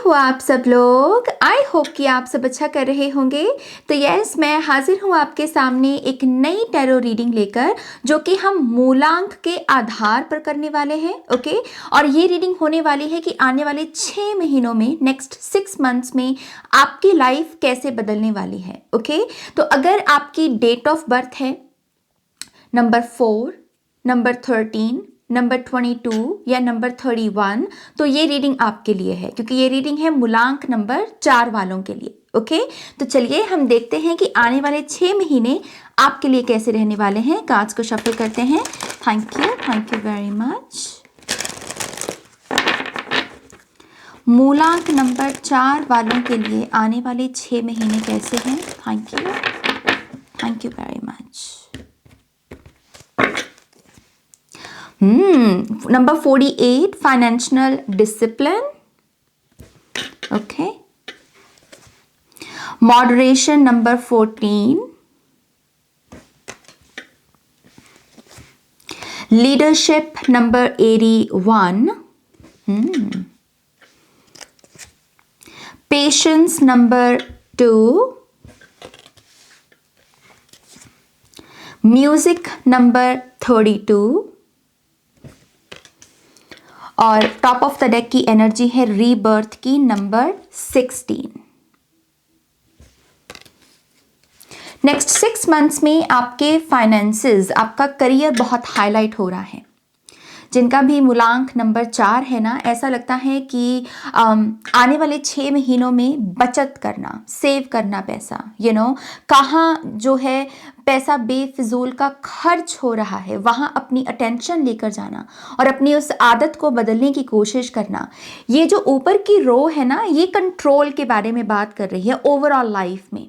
हो आप सब लोग। आई होप कि आप सब अच्छा कर रहे होंगे। तो यस, मैं हाजिर हूँ आपके सामने एक नई टैरो रीडिंग लेकर, जो कि हम मूलांक के आधार पर करने वाले हैं। ओके, और ये रीडिंग होने वाली है कि आने वाले 6 महीनों में, नेक्स्ट 6 मंथ्स में आपकी लाइफ कैसे बदलने वाली है। ओके, तो अगर आपकी डेट ऑफ बर्थ है नंबर 4, नंबर 13, नंबर 22 या नंबर 31, तो ये रीडिंग आपके लिए है, क्योंकि ये रीडिंग है मूलांक नंबर 4 वालों के लिए। ओके, तो चलिए हम देखते हैं कि आने वाले 6 महीने आपके लिए कैसे रहने वाले हैं। कार्ड्स को शफल करते हैं। Thank you very much. मूलांक नंबर 4 वालों के लिए आने वाले 6 महीने कैसे हैं। Thank you very much. Number 48, financial discipline. Okay. Moderation, number 14. Leadership, number 81. Patience, number 2. Music, number 32. और टॉप ऑफ द डेक की एनर्जी है रीबर्थ की नंबर 16। नेक्स्ट 6 मंथ्स में आपके फाइनेंसेस, आपका करियर बहुत हाईलाइट हो रहा है। जिनका भी मूलांक नंबर 4 है ना, ऐसा लगता है कि आने वाले 6 महीनों में बचत करना, सेव करना पैसा, कहाँ जो है पैसा बेफिजूल का खर्च हो रहा है, वहाँ अपनी अटेंशन लेकर जाना और अपनी उस आदत को बदलने की कोशिश करना। ये जो ऊपर की रो है ना, ये कंट्रोल के बारे में बात कर रही है ओवरऑल लाइफ में।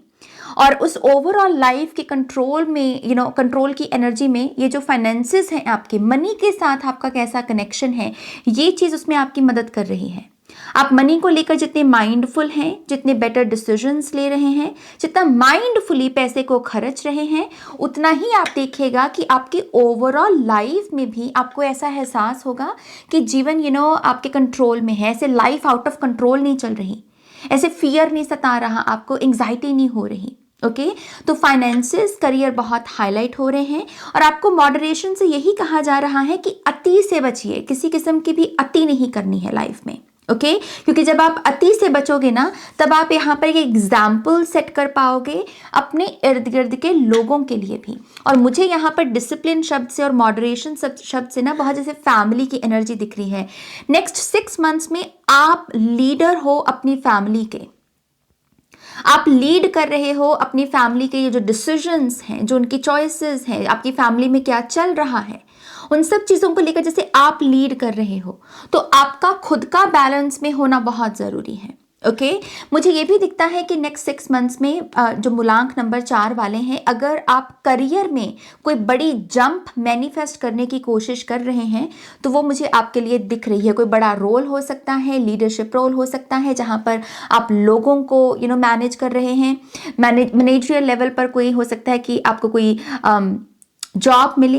और उस ओवरऑल लाइफ के कंट्रोल में, कंट्रोल की एनर्जी में ये जो फाइनेंसेस हैं, आपके मनी के साथ आपका कैसा कनेक्शन है, ये चीज़ उसमें आपकी मदद कर रही है। आप मनी को लेकर जितने माइंडफुल हैं, जितने बेटर डिसीजंस ले रहे हैं, जितना माइंडफुली पैसे को खर्च रहे हैं, उतना ही आप देखिएगा कि आपकी ओवरऑल लाइफ में भी आपको ऐसा एहसास होगा कि जीवन आपके कंट्रोल में है। ऐसे लाइफ आउट ऑफ कंट्रोल नहीं चल रही, ऐसे फियर नहीं सता रहा, आपको एंग्जाइटी नहीं हो रही। ओके, तो फाइनेंसेस, करियर बहुत हाईलाइट हो रहे हैं। और आपको मॉडरेशन से यही कहा जा रहा है कि अति से बचिए, किसी किस्म की भी अति नहीं करनी है लाइफ में। ओके, क्योंकि जब आप अति से बचोगे ना, तब आप यहाँ पर एक एग्जाम्पल सेट कर पाओगे अपने इर्द गिर्द के लोगों के लिए भी। और मुझे यहाँ पर डिसिप्लिन शब्द से और मॉडरेशन शब्द से ना बहुत जैसे फैमिली की एनर्जी दिख रही है। नेक्स्ट 6 मंथ्स में आप लीडर हो अपनी फैमिली के, आप लीड कर रहे हो अपनी फैमिली के। ये जो डिसीजंस हैं, जो उनकी चॉइसेस हैं, आपकी फैमिली में क्या चल रहा है, उन सब चीज़ों को लेकर जैसे आप लीड कर रहे हो, तो आपका खुद का बैलेंस में होना बहुत ज़रूरी है। ओके, मुझे ये भी दिखता है कि नेक्स्ट 6 मंथ्स में जो मूलांक नंबर 4 वाले हैं, अगर आप करियर में कोई बड़ी जंप मैनिफेस्ट करने की कोशिश कर रहे हैं, तो वो मुझे आपके लिए दिख रही है। कोई बड़ा रोल हो सकता है, लीडरशिप रोल हो सकता है, जहाँ पर आप लोगों को मैनेज कर रहे हैं। मैनेजरियल लेवल पर कोई हो सकता है कि आपको कोई जॉब मिले,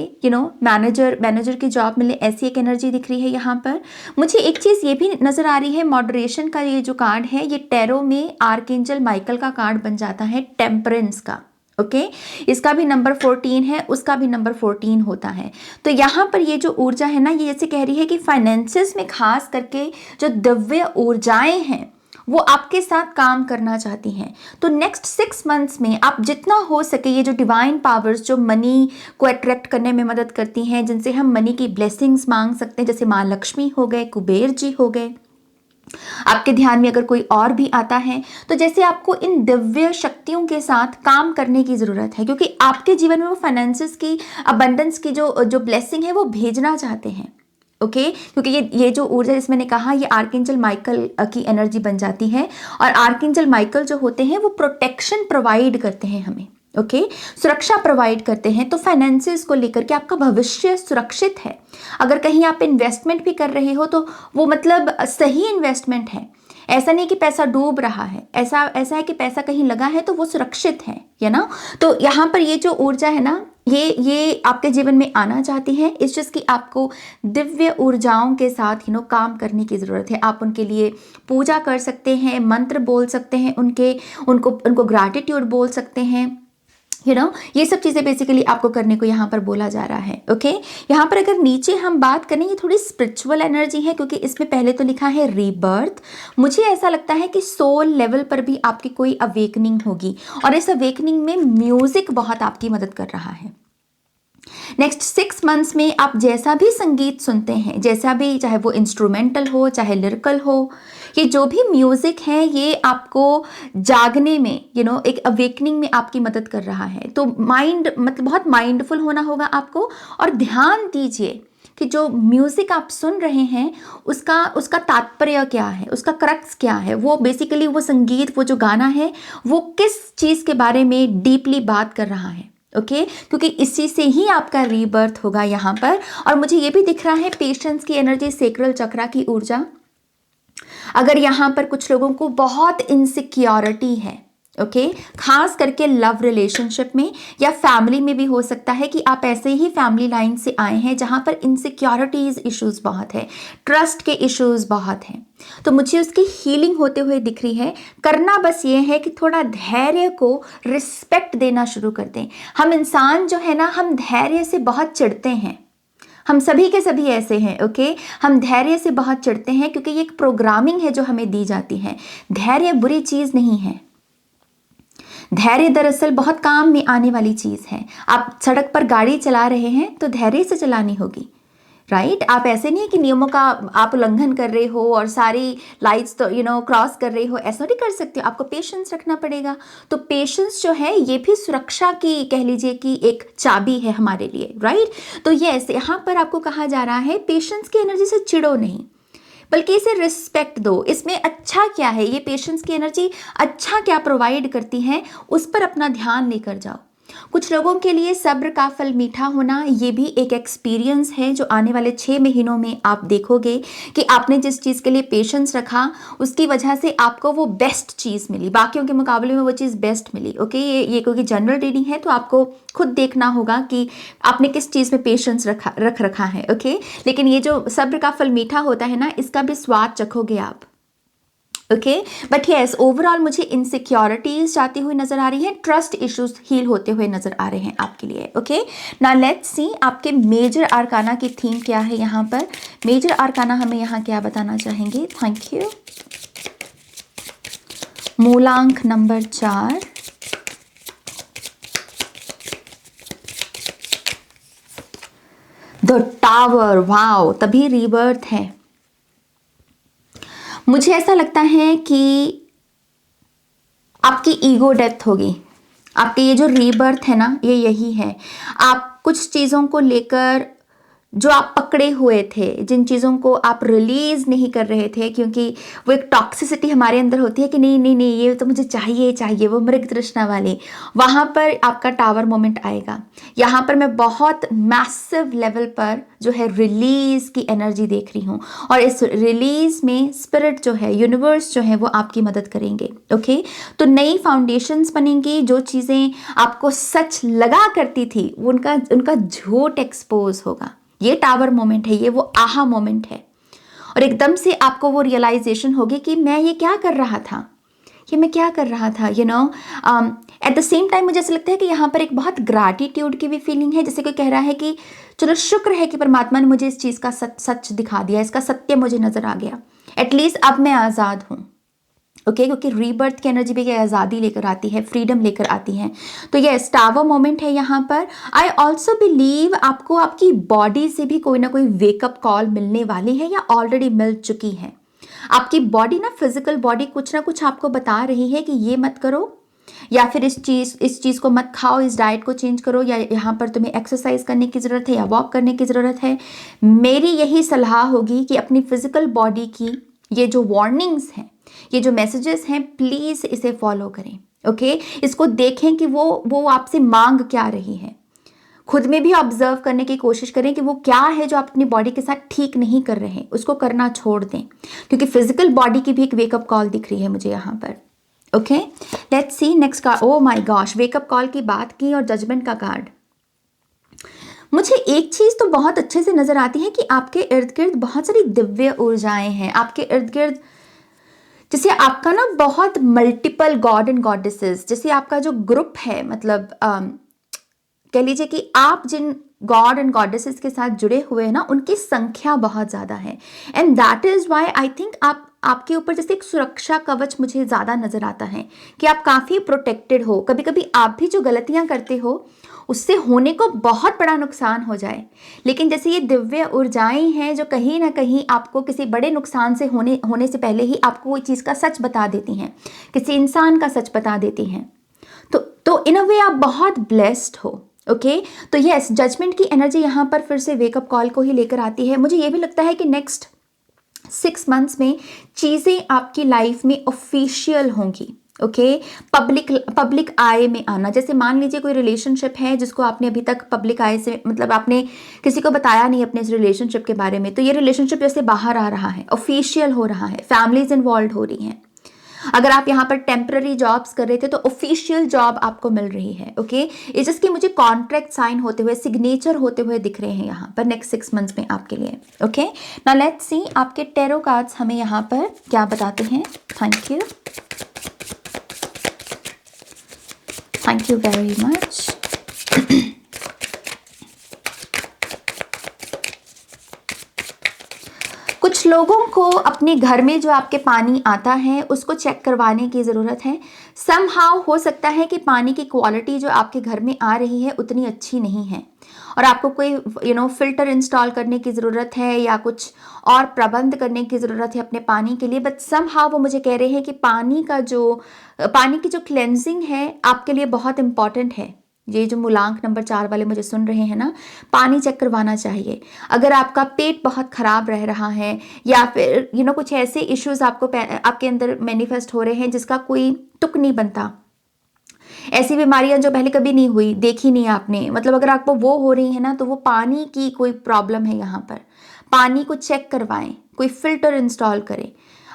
मैनेजर की जॉब मिले, ऐसी एक एनर्जी दिख रही है यहाँ पर। मुझे एक चीज़ ये भी नज़र आ रही है, मॉडरेशन का ये जो कार्ड है, ये टैरो में आर्कएंजल माइकल का कार्ड बन जाता है, टेम्परेंस का। ओके, इसका भी नंबर 14 है, उसका भी नंबर 14 होता है। तो यहाँ पर ये जो ऊर्जा है ना, ये जैसे कह रही है कि फाइनेंसेस में खास करके जो दिव्य ऊर्जाएं हैं, वो आपके साथ काम करना चाहती हैं। तो नेक्स्ट 6 मंथ्स में आप जितना हो सके ये जो डिवाइन पावर्स जो मनी को अट्रैक्ट करने में मदद करती हैं, जिनसे हम मनी की ब्लेसिंग्स मांग सकते हैं, जैसे माँ लक्ष्मी हो गए, कुबेर जी हो गए, आपके ध्यान में अगर कोई और भी आता है, तो जैसे आपको इन दिव्य शक्तियों के साथ काम करने की ज़रूरत है, क्योंकि आपके जीवन में वो फाइनेंसेस की अबंडेंस की जो ब्लेसिंग है वो भेजना चाहते हैं। ओके, क्योंकि ये जो ऊर्जा जिसमें मैंने कहा, ये आर्कएंजल माइकल की एनर्जी बन जाती है। और आर्कएंजल माइकल जो होते हैं वो प्रोटेक्शन प्रोवाइड करते हैं हमें। ओके, सुरक्षा प्रोवाइड करते हैं। तो फाइनेंसेस को लेकर के आपका भविष्य सुरक्षित है। अगर कहीं आप इन्वेस्टमेंट भी कर रहे हो, तो वो मतलब सही इन्वेस्टमेंट है। ऐसा नहीं कि पैसा डूब रहा है, ऐसा है कि पैसा कहीं लगा है तो वो सुरक्षित है ना। तो यहाँ पर ये जो ऊर्जा है ना, ये आपके जीवन में आना चाहती हैं। इस चीज़ की आपको दिव्य ऊर्जाओं के साथ काम करने की ज़रूरत है। आप उनके लिए पूजा कर सकते हैं, मंत्र बोल सकते हैं, उनको ग्रैटिट्यूड बोल सकते हैं। ये सब चीज़ें बेसिकली आपको करने को यहाँ पर बोला जा रहा है। ओके, यहाँ पर अगर नीचे हम बात करें, ये थोड़ी स्पिरिचुअल एनर्जी है, क्योंकि इसमें पहले तो लिखा है रीबर्थ। मुझे ऐसा लगता है कि सोल लेवल पर भी आपकी कोई अवेकनिंग होगी, और इस अवेकनिंग में म्यूजिक बहुत आपकी मदद कर रहा है। नेक्स्ट 6 मंथ्स में आप जैसा भी संगीत सुनते हैं, जैसा भी, चाहे वो इंस्ट्रूमेंटल हो चाहे लिरिकल हो, ये जो भी म्यूजिक है ये आपको जागने में एक अवेकनिंग में आपकी मदद कर रहा है। तो माइंड मतलब बहुत माइंडफुल होना होगा आपको, और ध्यान दीजिए कि जो म्यूजिक आप सुन रहे हैं उसका तात्पर्य क्या है, उसका क्रक्स क्या है। वो बेसिकली वो संगीत, वो जो गाना है, वो किस चीज़ के बारे में डीपली बात कर रहा है। ओके, क्योंकि इसी से ही आपका रीबर्थ होगा यहाँ पर। और मुझे ये भी दिख रहा है पेशेंस की एनर्जी, सेक्रल चक्रा की ऊर्जा। अगर यहाँ पर कुछ लोगों को बहुत इनसिक्योरिटी है, ओके, खास करके लव रिलेशनशिप में या फैमिली में भी हो सकता है कि आप ऐसे ही फैमिली लाइन से आए हैं जहाँ पर इनसिक्योरिटीज इश्यूज बहुत है, ट्रस्ट के इश्यूज बहुत हैं, तो मुझे उसकी हीलिंग होते हुए दिख रही है। करना बस ये है कि थोड़ा धैर्य को रिस्पेक्ट देना शुरू कर दें। हम इंसान जो है ना, हम धैर्य से बहुत चिढ़ते हैं, हम सभी के सभी ऐसे हैं। ओके, हम धैर्य से बहुत चिढ़ते हैं क्योंकि ये एक प्रोग्रामिंग है जो हमें दी जाती है। धैर्य बुरी चीज़ नहीं है, धैर्य दरअसल बहुत काम में आने वाली चीज़ है। आप सड़क पर गाड़ी चला रहे हैं तो धैर्य से चलानी होगी, राइट। आप ऐसे नहीं है कि नियमों का आप उल्लंघन कर रहे हो और सारी लाइट्स तो क्रॉस कर रहे हो, ऐसा नहीं कर सकते हो। आपको पेशेंस रखना पड़ेगा। तो पेशेंस जो है ये भी सुरक्षा की, कह लीजिए कि एक चाबी है हमारे लिए, राइट। तो यस, यहाँ पर आपको कहा जा रहा है पेशेंस की एनर्जी से चिढ़ो नहीं, बल्कि इसे रिस्पेक्ट दो। इसमें अच्छा क्या है, ये पेशेंस की एनर्जी अच्छा क्या प्रोवाइड करती है, उस पर अपना ध्यान लेकर जाओ। कुछ लोगों के लिए सब्र का फल मीठा होना, ये भी एक एक्सपीरियंस है जो आने वाले 6 महीनों में आप देखोगे कि आपने जिस चीज़ के लिए पेशेंस रखा उसकी वजह से आपको वो बेस्ट चीज़ मिली, बाकियों के मुकाबले में वो चीज़ बेस्ट मिली। ओके, ये क्योंकि जनरल रीडिंग है तो आपको खुद देखना होगा कि आपने किस चीज़ में पेशेंस रखा है। ओके, लेकिन ये जो सब्र का फल मीठा होता है ना, इसका भी स्वाद चखोगे आप। ओके, बट यस, ओवरऑल मुझे इनसिक्योरिटीज जाती हुई नजर आ रही है, ट्रस्ट इश्यूज हील होते हुए नजर आ रहे हैं आपके लिए। ओके, नाउ लेट्स सी आपके मेजर आर्काना की थीम क्या है। यहाँ पर मेजर आर्काना हमें यहाँ क्या बताना चाहेंगे। Thank you. मूलांक नंबर 4, द टावर। वाओ, तभी रीबर्थ है। मुझे ऐसा लगता है कि आपकी ईगो डेथ होगी। आपके ये जो रीबर्थ है ना, ये यही है। आप कुछ चीज़ों को लेकर जो आप पकड़े हुए थे, जिन चीज़ों को आप रिलीज नहीं कर रहे थे, क्योंकि वो एक टॉक्सिसिटी हमारे अंदर होती है कि नहीं नहीं नहीं, ये तो मुझे चाहिए चाहिए, वो मृग तृष्णा वाली, वहाँ पर आपका टावर मोमेंट आएगा। यहाँ पर मैं बहुत मैसिव लेवल पर जो है रिलीज की एनर्जी देख रही हूँ, और इस रिलीज में स्पिरिट जो है, यूनिवर्स जो है, वो आपकी मदद करेंगे। ओके, तो नई फाउंडेशंस बनेंगी। जो चीज़ें आपको सच लगा करती थी उनका झूठ एक्सपोज होगा। ये टावर मोमेंट है, ये वो आहा मोमेंट है, और एकदम से आपको वो रियलाइजेशन होगी कि मैं ये क्या कर रहा था, ये मैं क्या कर रहा था। एट द सेम टाइम मुझे ऐसा लगता है कि यहाँ पर एक बहुत ग्रैटिट्यूड की भी फीलिंग है, जैसे कोई कह रहा है कि चलो शुक्र है कि परमात्मा ने मुझे इस चीज़ का सच दिखा दिया, इसका सत्य मुझे नजर आ गया, एटलीस्ट अब मैं आज़ाद हूँ। ओके, क्योंकि रीबर्थ की एनर्जी भी आज़ादी लेकर आती है, फ्रीडम लेकर आती है। तो ये टावर मोमेंट है यहाँ पर। आई ऑल्सो बिलीव आपको आपकी बॉडी से भी कोई ना कोई वेकअप कॉल मिलने वाली है या ऑलरेडी मिल चुकी है। आपकी बॉडी ना, फिजिकल बॉडी कुछ ना कुछ आपको बता रही है कि ये मत करो, या फिर इस चीज़ को मत खाओ, इस डाइट को चेंज करो, या यहाँ पर तुम्हें एक्सरसाइज करने की ज़रूरत है या वॉक करने की ज़रूरत है। मेरी यही सलाह होगी कि अपनी फिजिकल बॉडी की ये जो वार्निंग्स हैं, ये जो मैसेजेस हैं, प्लीज़ इसे फॉलो करें। ओके, इसको देखें कि वो आपसे मांग क्या रही है। खुद में भी ऑब्जर्व करने की कोशिश करें कि वो क्या है जो आप अपनी बॉडी के साथ ठीक नहीं कर रहे हैं, उसको करना छोड़ दें, क्योंकि फिजिकल बॉडी की भी एक वेकअप कॉल दिख रही है मुझे यहाँ पर। Okay, let's C next card. Oh my gosh, wake up call की बात की और जजमेंट का कार्ड। मुझे एक चीज़ तो बहुत अच्छे से नज़र आती है कि आपके इर्द गिर्द बहुत सारी दिव्य ऊर्जाएं हैं, आपके इर्द गिर्द जैसे आपका ना बहुत मल्टीपल गॉड एंड गॉडेसेस, जैसे आपका जो ग्रुप है, मतलब कह लीजिए कि आप जिन गॉड एंड गॉडेसेस के साथ जुड़े हुए हैं ना, उनकी संख्या बहुत ज़्यादा है। And that is why I think आपके ऊपर जैसे एक सुरक्षा कवच मुझे ज़्यादा नज़र आता है कि आप काफ़ी प्रोटेक्टेड हो। कभी कभी आप भी जो गलतियां करते हो उससे होने को बहुत बड़ा नुकसान हो जाए, लेकिन जैसे ये दिव्य ऊर्जाएं हैं जो कहीं ना कहीं आपको किसी बड़े नुकसान से होने से पहले ही आपको वो चीज़ का सच बता देती हैं, किसी इंसान का सच बता देती हैं। तो इन अ वे आप बहुत ब्लेस्ड हो। ओके तो यस, जजमेंट की एनर्जी यहाँ पर फिर से वेकअप कॉल को ही लेकर आती है। मुझे ये भी लगता है कि नेक्स्ट 6 मंथ्स में चीज़ें आपकी लाइफ में ऑफिशियल होंगी। ओके पब्लिक आय में आना, जैसे मान लीजिए कोई रिलेशनशिप है जिसको आपने अभी तक पब्लिक आय से, मतलब आपने किसी को बताया नहीं अपने इस रिलेशनशिप के बारे में, तो ये रिलेशनशिप जैसे बाहर आ रहा है, ऑफिशियल हो रहा है, फैमिलीज इन्वॉल्व हो रही हैं। अगर आप यहाँ पर टेम्पररी जॉब्स कर रहे थे तो ऑफिशियल जॉब आपको मिल रही है। ओके ये जिसकी मुझे कॉन्ट्रैक्ट साइन होते हुए, सिग्नेचर होते हुए दिख रहे हैं यहाँ पर नेक्स्ट 6 मंथ्स में आपके लिए। ओके नाउ लेट्स सी आपके टेरो कार्ड्स हमें यहाँ पर क्या बताते हैं। Thank you, thank you very much. कुछ लोगों को अपने घर में जो आपके पानी आता है उसको चेक करवाने की ज़रूरत है। समहाउ हो सकता है कि पानी की क्वालिटी जो आपके घर में आ रही है उतनी अच्छी नहीं है और आपको कोई फिल्टर इंस्टॉल करने की ज़रूरत है या कुछ और प्रबंध करने की ज़रूरत है अपने पानी के लिए। बट समहाउ वो मुझे कह रहे हैं कि पानी की जो क्लेंजिंग है आपके लिए बहुत इंपॉर्टेंट है। ये जो मूलांक नंबर 4 वाले मुझे सुन रहे हैं ना, पानी चेक करवाना चाहिए। अगर आपका पेट बहुत खराब रह रहा है या फिर कुछ ऐसे इश्यूज आपके अंदर मैनिफेस्ट हो रहे हैं जिसका कोई तुक नहीं बनता, ऐसी बीमारियां जो पहले कभी नहीं हुई, देखी नहीं आपने, मतलब अगर आपको वो हो रही है ना, तो वो पानी की कोई प्रॉब्लम है। यहाँ पर पानी को चेक करवाएं, कोई फिल्टर इंस्टॉल करें।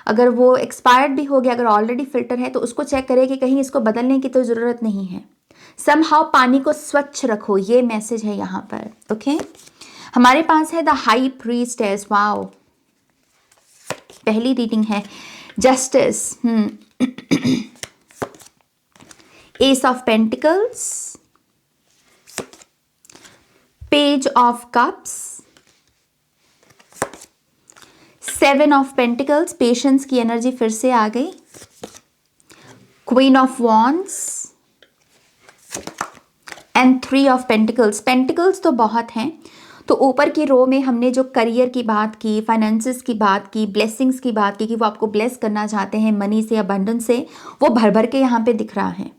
अगर वो एक्सपायर्ड भी हो गया, अगर ऑलरेडी फिल्टर है तो उसको चेक करें कि कहीं इसको बदलने की तो ज़रूरत नहीं है। समहाउ पानी को स्वच्छ रखो, ये मैसेज है यहाँ पर। ओके हमारे पास है द हाई प्रीस्टेस। वाओ, पहली रीडिंग है justice, S of pentacles, page of cups, 7 of pentacles, patience की एनर्जी फिर से आ गई, queen of wands and 3 of pentacles. Pentacles तो बहुत हैं, तो ऊपर की रो में हमने जो करियर की बात की, फाइनेंसेस की बात की, ब्लेसिंग्स की बात की कि वो आपको ब्लेस करना चाहते हैं मनी से, अबंडेंस से, वो भर भर के यहाँ पे दिख रहा है।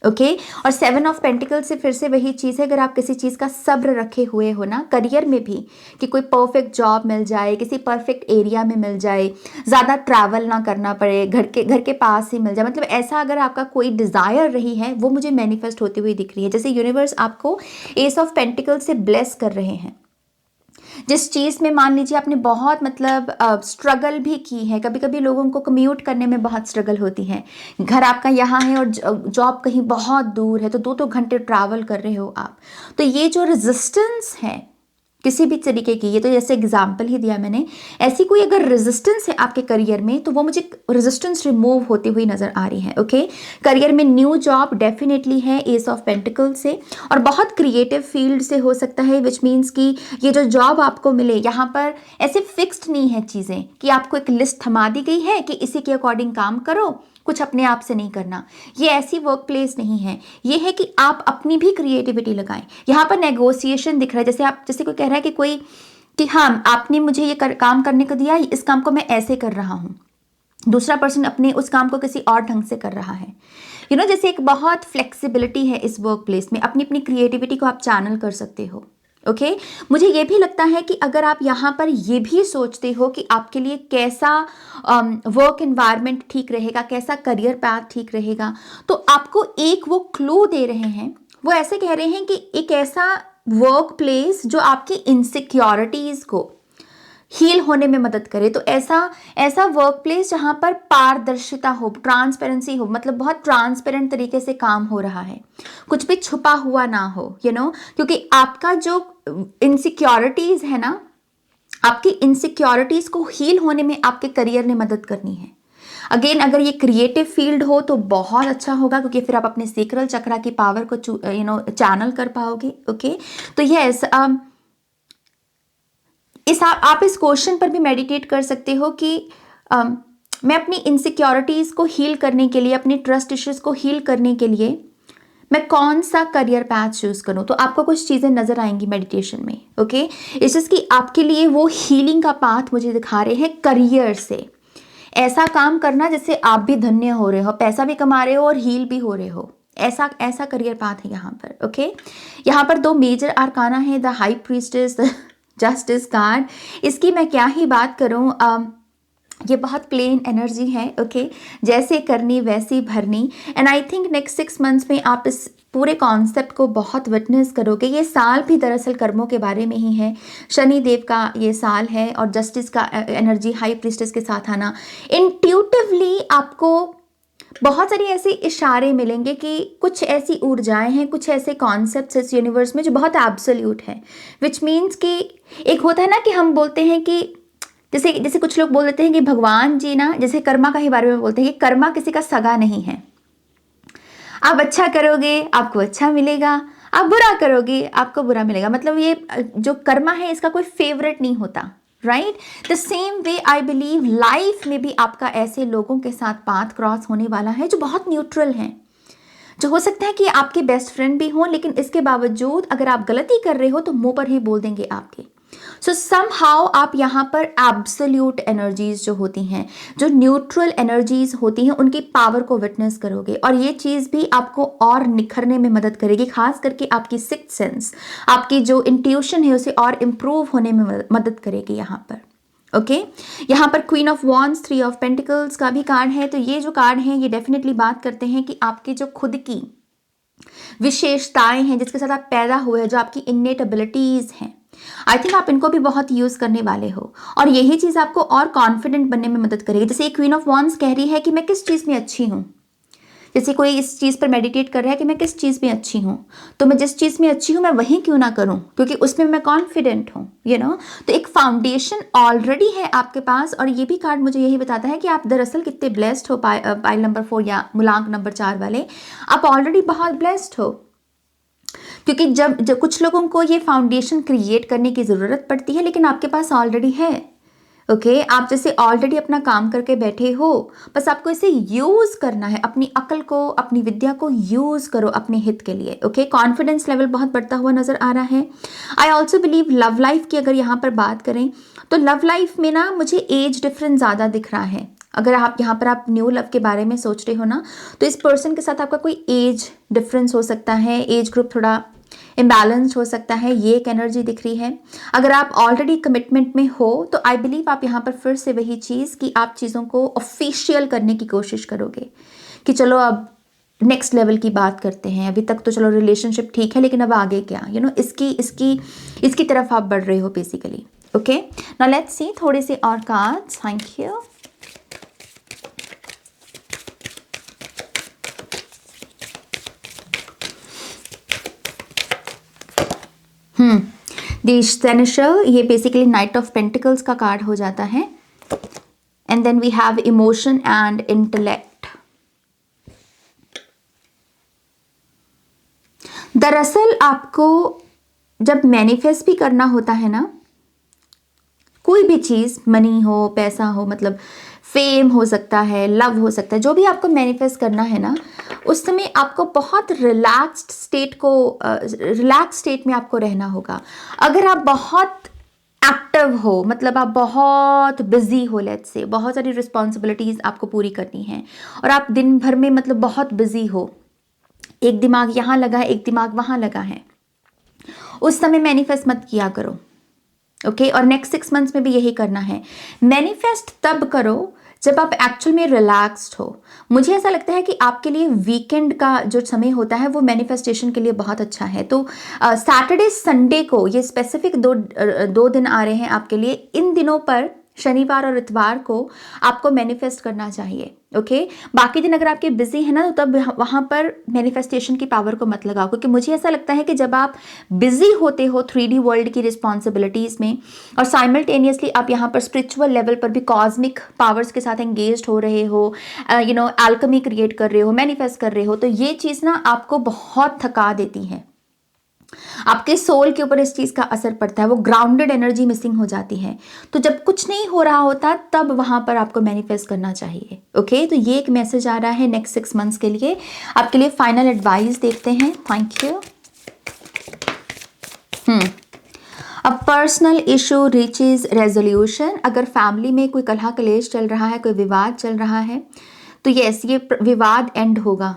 ओके और 7 ऑफ पेंटिकल्स से फिर से वही चीज़ है, अगर आप किसी चीज़ का सब्र रखे हुए हो ना करियर में भी, कि कोई परफेक्ट जॉब मिल जाए, किसी परफेक्ट एरिया में मिल जाए, ज़्यादा ट्रैवल ना करना पड़े, घर के पास ही मिल जाए, मतलब ऐसा अगर आपका कोई डिज़ायर रही है वो मुझे मैनिफेस्ट होती हुई दिख रही है। जैसे यूनिवर्स आपको एस ऑफ पेंटिकल्स से ब्लेस कर रहे हैं। जिस चीज़ में मान लीजिए आपने बहुत मतलब स्ट्रगल भी की है, कभी कभी लोगों को कम्यूट करने में बहुत स्ट्रगल होती है, घर आपका यहाँ है और जॉब कहीं बहुत दूर है, तो 2-2 घंटे ट्रैवल कर रहे हो आप, तो ये जो रेजिस्टेंस है किसी भी तरीके की, ये तो जैसे एग्जाम्पल ही दिया मैंने, ऐसी कोई अगर रेजिस्टेंस है आपके करियर में तो वो मुझे रेजिस्टेंस रिमूव होती हुई नजर आ रही है। ओके करियर में न्यू जॉब डेफिनेटली है एस ऑफ पेंटिकल से, और बहुत क्रिएटिव फील्ड से हो सकता है, विच मीन्स कि ये जो जॉब आपको मिले यहाँ पर ऐसे फिक्स्ड नहीं है चीज़ें कि आपको एक लिस्ट थमा दी गई है कि इसी के अकॉर्डिंग काम करो, कुछ अपने आप से नहीं करना। ये ऐसी वर्क प्लेस नहीं है, ये है कि आप अपनी भी क्रिएटिविटी लगाएं। यहाँ पर नेगोशिएशन दिख रहा है, जैसे कोई कह रहा है कि हाँ आपने मुझे ये काम करने को दिया, इस काम को मैं ऐसे कर रहा हूँ, दूसरा पर्सन अपने उस काम को किसी और ढंग से कर रहा है। जैसे एक बहुत फ्लेक्सिबिलिटी है इस वर्क प्लेस में, अपनी अपनी क्रिएटिविटी को आप चैनल कर सकते हो। ओके मुझे ये भी लगता है कि अगर आप यहाँ पर ये भी सोचते हो कि आपके लिए कैसा वर्क एनवायरनमेंट ठीक रहेगा, कैसा करियर पाथ ठीक रहेगा, तो आपको एक वो क्लू दे रहे हैं, वो ऐसे कह रहे हैं कि एक ऐसा वर्क प्लेस जो आपकी इनसिक्योरिटीज़ को हील होने में मदद करे, तो ऐसा वर्क प्लेस जहाँ पर पारदर्शिता हो, ट्रांसपेरेंसी हो, मतलब बहुत ट्रांसपेरेंट तरीके से काम हो रहा है, कुछ भी छुपा हुआ ना हो, क्योंकि आपका जो इनसिक्योरिटीज है ना, आपकी इनसिक्योरिटीज को हील होने में आपके करियर ने मदद करनी है। अगेन अगर ये क्रिएटिव फील्ड हो तो बहुत अच्छा होगा, क्योंकि फिर आप अपने सेक्रल चक्रा की पावर को चैनल कर पाओगे। ओके, तो यस, आप इस क्वेश्चन पर भी मेडिटेट कर सकते हो कि मैं अपनी इनसिक्योरिटीज को हील करने के लिए, अपनी ट्रस्ट इश्यूज को हील करने के लिए मैं कौन सा करियर पैथ चूज करूं। तो आपको कुछ चीजें नजर आएंगी मेडिटेशन में। ओके, इट्स जस्ट कि आपके लिए वो हीलिंग का पाथ मुझे दिखा रहे हैं करियर से। ऐसा काम करना जिससे आप भी धन्य हो रहे हो, पैसा भी कमा रहे हो और हील भी हो रहे हो, ऐसा ऐसा करियर पाथ है यहाँ पर। ओके, यहाँ पर 2 मेजर आर्काना है, the high priestess, justice card. इसकी मैं क्या ही बात करूँ, ये बहुत प्लेन एनर्जी है। ओके, जैसे करनी वैसी भरनी। And I think next 6 months में आप इस पूरे कॉन्सेप्ट को बहुत विटनेस करोगे। ये साल भी दरअसल कर्मों के बारे में ही है, शनि देव का ये साल है, और जस्टिस का एनर्जी हाई प्रीस्टेस के साथ आना, इंट्यूटिवली आपको बहुत सारी ऐसे इशारे मिलेंगे कि कुछ ऐसी ऊर्जाएं हैं, कुछ ऐसे कॉन्सेप्ट्स इस यूनिवर्स में जो बहुत एब्सोल्यूट है। विच मीन्स कि एक होता है ना कि हम बोलते हैं कि जैसे जैसे कुछ लोग बोल देते हैं कि भगवान जी ना, जैसे कर्मा का ही बारे में बोलते हैं कि कर्मा किसी का सगा नहीं है। आप अच्छा करोगे आपको अच्छा मिलेगा, आप बुरा करोगे आपको बुरा मिलेगा। मतलब ये जो कर्मा है इसका कोई फेवरेट नहीं होता, right. The same way I believe life में भी आपका ऐसे लोगों के साथ पाथ क्रॉस होने वाला है जो बहुत न्यूट्रल हैं, जो हो सकता है कि आपके बेस्ट फ्रेंड भी हों, लेकिन इसके बावजूद अगर आप गलती कर रहे हो तो मुंह पर ही बोल देंगे आपके। सो समहाउ आप यहाँ पर एब्सोल्यूट एनर्जीज जो होती हैं, जो न्यूट्रल एनर्जीज होती हैं, उनकी पावर को विटनेस करोगे, और ये चीज़ भी आपको और निखरने में मदद करेगी। खास करके आपकी सिक्स्थ सेंस, आपकी जो इंट्यूशन है उसे और इम्प्रूव होने में मदद करेगी यहाँ पर। ओके, यहाँ पर queen of wands, 3 of pentacles का भी कार्ड है। तो ये जो कार्ड है ये डेफिनेटली बात करते हैं कि आपकी जो खुद की विशेषताएं हैं, जिसके साथ आप पैदा हुए हैं, जो आपकी इन्नेट एबिलिटीज हैं, आई थिंक आप इनको भी बहुत यूज करने वाले हो, और यही चीज आपको और कॉन्फिडेंट बनने में मदद करेगी। जैसे क्वीन ऑफ वॉन्ड्स कह रही है कि मैं किस चीज में अच्छी हूँ, जैसे कोई इस चीज पर मेडिटेट कर रहा है कि मैं किस चीज में अच्छी हूँ, तो मैं जिस चीज में अच्छी हूँ मैं वही क्यों ना करूँ, क्योंकि उसमें मैं कॉन्फिडेंट हूँ, यू नो। तो एक फाउंडेशन ऑलरेडी है आपके पास, और ये भी कार्ड मुझे यही बताता है कि आप दरअसल कितने ब्लेस्ड हो। पाइल नंबर 4 या मूलांक नंबर 4 वाले, आप ऑलरेडी बहुत ब्लेस्ड हो, क्योंकि जब कुछ लोगों को ये फाउंडेशन क्रिएट करने की ज़रूरत पड़ती है, लेकिन आपके पास ऑलरेडी है। ओके, आप जैसे ऑलरेडी अपना काम करके बैठे हो, बस आपको इसे यूज़ करना है, अपनी अकल को, अपनी विद्या को यूज़ करो अपने हित के लिए। ओके, कॉन्फिडेंस लेवल बहुत बढ़ता हुआ नज़र आ रहा है। I also believe love life की अगर यहाँ पर बात करें तो लव लाइफ में ना मुझे एज डिफरेंस ज़्यादा दिख रहा है। अगर आप यहाँ पर आप न्यू लव के बारे में सोच रहे हो ना, तो इस पर्सन के साथ आपका कोई एज डिफरेंस हो सकता है, एज ग्रुप थोड़ा इम्बैलेंस हो सकता है, ये एक एनर्जी दिख रही है। अगर आप ऑलरेडी कमिटमेंट में हो तो आई बिलीव आप यहाँ पर फिर से वही चीज़ कि आप चीज़ों को ऑफिशियल करने की कोशिश करोगे कि चलो अब नेक्स्ट लेवल की बात करते हैं। अभी तक तो चलो रिलेशनशिप ठीक है, लेकिन अब आगे क्या, यू नो, इसकी तरफ आप बढ़ रहे हो basically. Okay, now let's see थोड़े से और कार्ड्स। Thank you. द सेनेशल, ये बेसिकली नाइट ऑफ पेंटिकल्स का कार्ड हो जाता है। And then we have emotion and intellect. दरअसल आपको जब मैनिफेस्ट भी करना होता है ना, कोई भी चीज़, मनी हो, पैसा हो, मतलब फेम हो सकता है, लव हो सकता है, जो भी आपको मैनिफेस्ट करना है ना, उस समय आपको बहुत रिलैक्स्ड स्टेट में आपको रहना होगा। अगर आप बहुत एक्टिव हो, मतलब आप बहुत बिजी हो, लेट्स से बहुत सारी रिस्पॉन्सिबिलिटीज़ आपको पूरी करनी है, और आप दिन भर में मतलब बहुत बिजी हो, एक दिमाग यहाँ लगा है, एक दिमाग वहाँ लगा है, उस समय मैनिफेस्ट मत किया करो। ओके, और नेक्स्ट 6 मंथ्स में भी यही करना है। मैनिफेस्ट तब करो जब आप एक्चुअल में रिलैक्स्ड हो। मुझे ऐसा लगता है कि आपके लिए वीकेंड का जो समय होता है वो मैनिफेस्टेशन के लिए बहुत अच्छा है। तो सैटरडे संडे को, ये स्पेसिफिक दो दिन आ रहे हैं आपके लिए। इन दिनों पर शनिवार और इतवार को आपको मैनिफेस्ट करना चाहिए। ओके बाकी दिन अगर आपके बिजी है ना, तो तब वहाँ पर मैनिफेस्टेशन की पावर को मत लगाओ, क्योंकि मुझे ऐसा लगता है कि जब आप बिजी होते हो 3D वर्ल्ड की रिस्पॉन्सिबिलिटीज़ में और साइमल्टेनियसली आप यहाँ पर स्पिरिचुअल लेवल पर भी कॉस्मिक पावर्स के साथ एंगेज हो रहे हो, एल्केमी क्रिएट कर रहे हो, मैनिफेस्ट कर रहे हो, तो ये चीज़ ना आपको बहुत थका देती है। आपके सोल के ऊपर इस चीज़ का असर पड़ता है, वो ग्राउंडेड एनर्जी मिसिंग हो जाती है। तो जब कुछ नहीं हो रहा होता तब वहाँ पर आपको मैनिफेस्ट करना चाहिए। ओके तो ये एक मैसेज आ रहा है नेक्स्ट 6 मंथ्स के लिए। आपके लिए फाइनल एडवाइस देखते हैं। Thank you. A personal issue reaches resolution. अगर फैमिली में कोई कलह कलेश चल रहा है, कोई विवाद चल रहा है, तो यस ये विवाद एंड होगा।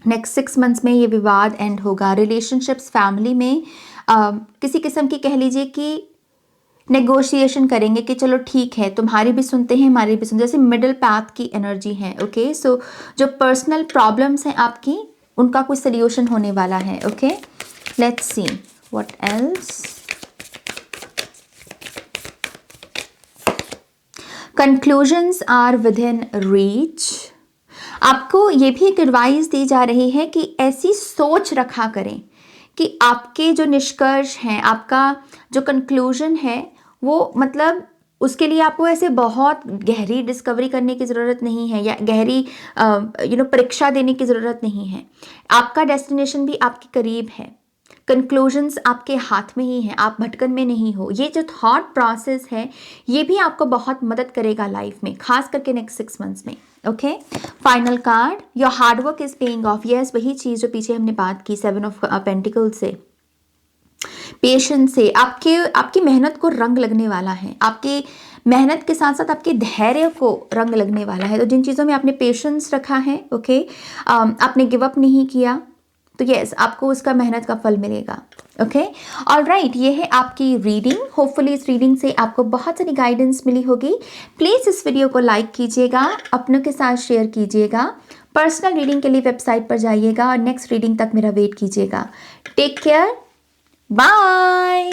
नेक्स्ट 6 मंथ्स में ये विवाद एंड होगा। रिलेशनशिप्स फैमिली में किसी किस्म की कह लीजिए कि नेगोशिएशन करेंगे कि चलो ठीक है, तुम्हारी भी सुनते हैं हमारी भी सुनते हैं, जैसे मिडिल पाथ की एनर्जी है। ओके सो जो पर्सनल प्रॉब्लम्स हैं आपकी, उनका कोई सोल्यूशन होने वाला है। Okay let's see what else. Conclusions are within reach. आपको ये भी एक एडवाइस दी जा रही है कि ऐसी सोच रखा करें कि आपके जो निष्कर्ष हैं, आपका जो कंक्लूजन है, वो मतलब उसके लिए आपको ऐसे बहुत गहरी डिस्कवरी करने की ज़रूरत नहीं है या गहरी परीक्षा देने की ज़रूरत नहीं है। आपका डेस्टिनेशन भी आपके करीब है, कंक्लूजन्स आपके हाथ में ही हैं, आप भटकन में नहीं हो। ये जो थॉट प्रोसेस है ये भी आपको बहुत मदद करेगा लाइफ में, खास करके नेक्स्ट 6 मंथ्स में। Okay final card, your hard work is paying off. Yes वही चीज़ जो पीछे हमने बात की 7 ऑफ पेंटिकल्स से, पेशेंस से आपकी मेहनत को रंग लगने वाला है। आपकी मेहनत के साथ साथ आपके धैर्य को रंग लगने वाला है। तो जिन चीज़ों में आपने पेशेंस रखा है, ओके आपने गिव अप नहीं किया, तो यस आपको उसका मेहनत का फल मिलेगा। ओके ऑलराइट, ये है आपकी रीडिंग। होपफुली इस रीडिंग से आपको बहुत सारी गाइडेंस मिली होगी। प्लीज़ इस वीडियो को लाइक कीजिएगा, अपनों के साथ शेयर कीजिएगा। पर्सनल रीडिंग के लिए वेबसाइट पर जाइएगा और नेक्स्ट रीडिंग तक मेरा वेट कीजिएगा। Take care, bye.